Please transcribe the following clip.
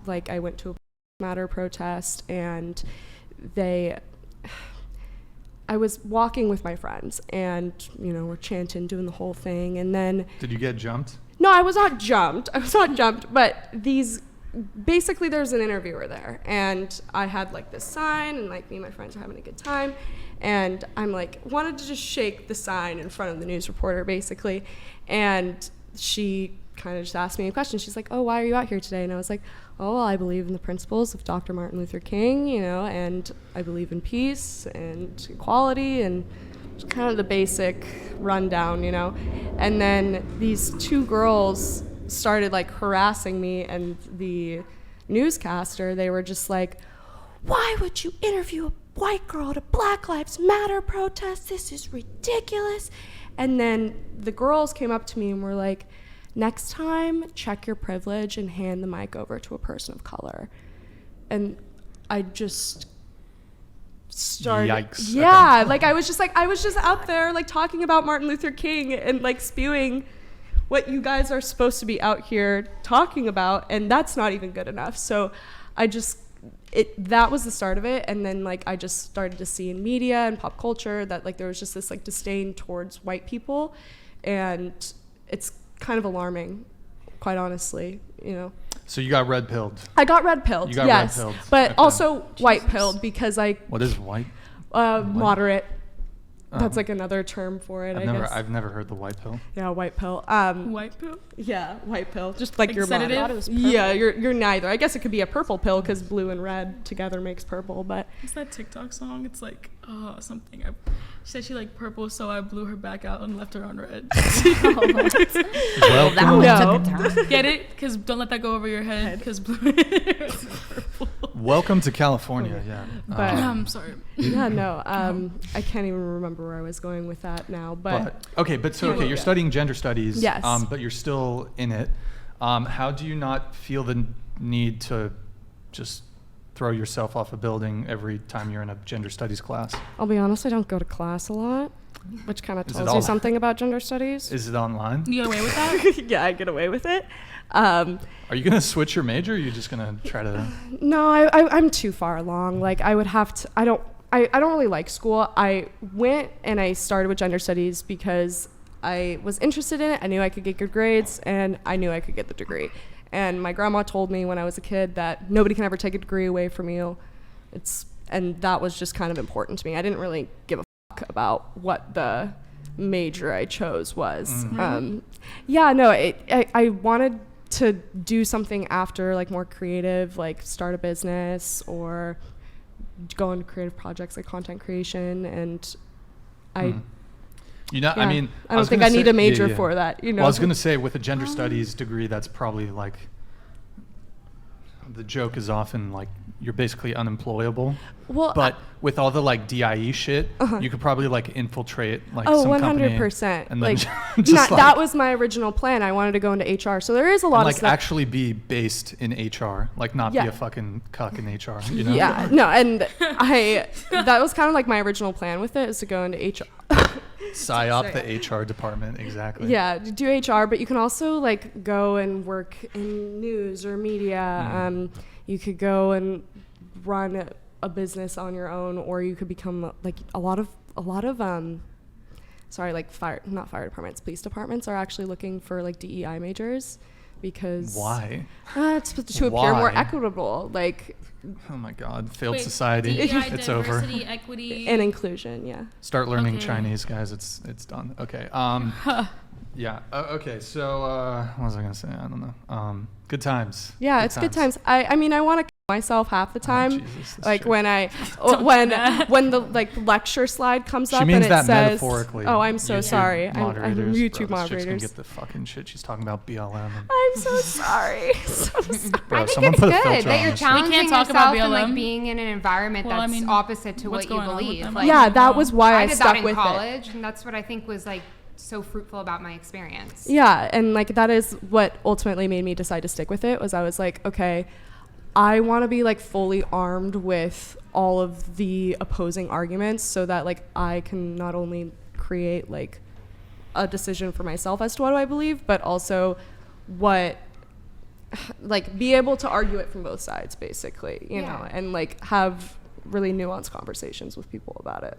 like, I went to a Matter protest, and I was walking with my friends, and, you know, we're chanting, doing the whole thing, and then... Did you get jumped? No, I was not jumped, but basically there's an interviewer there, and I had like this sign, and like me and my friends are having a good time, and I'm like, wanted to just shake the sign in front of the news reporter, basically, and she kind of just asked me a question. She's like, oh, why are you out here today? And I was like, oh, well, I believe in the principles of Dr. Martin Luther King, you know, and I believe in peace and equality, and just kind of the basic rundown, you know. And then these two girls started like harassing me, and the newscaster, they were just like, why would you interview a white girl at a Black Lives Matter protest? This is ridiculous. And then the girls came up to me and were like, next time, check your privilege and hand the mic over to a person of color. And I just started... Yikes. Yeah, like I was just out there like talking about Martin Luther King and like spewing what you guys are supposed to be out here talking about, and that's not even good enough. So that was the start of it. And then like I just started to see in media and pop culture that like there was just this like disdain towards white people, and it's kind of alarming, quite honestly, you know. So you got red pilled. I got red pilled, yes, red pilled. But okay. also white pilled because What is white? Moderate. That's like another term for it, I guess. I've never heard the white pill. Yeah, white pill. White pill? Yeah, white pill. Just like your sedative? Yeah, you're neither. I guess it could be a purple pill because blue and red together makes purple, but... What's that TikTok song? It's like, something. She said she liked purple, so I blew her back out and left her on red. Well, no. Get it? Because don't let that go over your head, because blue is purple. Welcome to California, yeah. But I'm sorry. Yeah, no. I can't even remember where I was going with that now, but you're studying gender studies, yes. But you're still in it. How do you not feel the need to just throw yourself off a building every time you're in a gender studies class? I'll be honest, I don't go to class a lot, which kind of tells you something about gender studies. Is it online? You get away with that? Yeah, I get away with it. Are you going to switch your major, or are you just going to try to... No, I'm too far along. Like, I would have to... I don't really like school. I went and I started with gender studies because I was interested in it. I knew I could get good grades, and I knew I could get the degree. And my grandma told me when I was a kid that nobody can ever take a degree away from you. And that was just kind of important to me. I didn't really give a fuck about what the major I chose was. I wanted to do something after, like more creative, like start a business or go into creative projects like content creation. And I don't think I need a major for that. You know, well, I was going to say with a gender studies degree, that's probably like, the joke is often like you're basically unemployable. Well, but with all the like DIE shit, you could probably like infiltrate like some 100%. And then that was my original plan. I wanted to go into HR. So there is a lot of stuff. Actually be based in HR, like not be a fucking cuck in HR. You know? Yeah, no, and that was kind of like my original plan with it, is to go into HR. PSYOP the HR department, exactly. Yeah, do HR, but you can also like go and work in news or media. You could go and run a business on your own, or you could become like a lot of not fire departments, police departments are actually looking for like DEI majors because why? To appear more equitable, like. Oh my God! Failed society. DEI, it's over. Diversity, equity, and inclusion. Yeah. Start learning Chinese, guys. It's done. Okay. Yeah. Okay. So what was I gonna say? I don't know. Good times. Yeah, it's good times. I mean, I want to myself half the time. Jesus, like true. when the like lecture slide comes up means and it that says, metaphorically. "Oh, I'm so sorry." I'm YouTube bro, moderators. Gonna get the fucking shit she's talking about BLM. I'm so sorry. So sorry. Bro, I think it's good that you're challenging We can't talk yourself about and like BLM. being in an environment that's opposite to what you believe. Like, yeah, that was why I did stuck that in with college, it. and that's what I think was like so fruitful about my experience. Yeah, and like that is what ultimately made me decide to stick with it. Was I was like, okay, I want to be like fully armed with all of the opposing arguments so that like I can not only create like a decision for myself as to what do I believe, but also what like be able to argue it from both sides, basically, you know, and like have really nuanced conversations with people about it.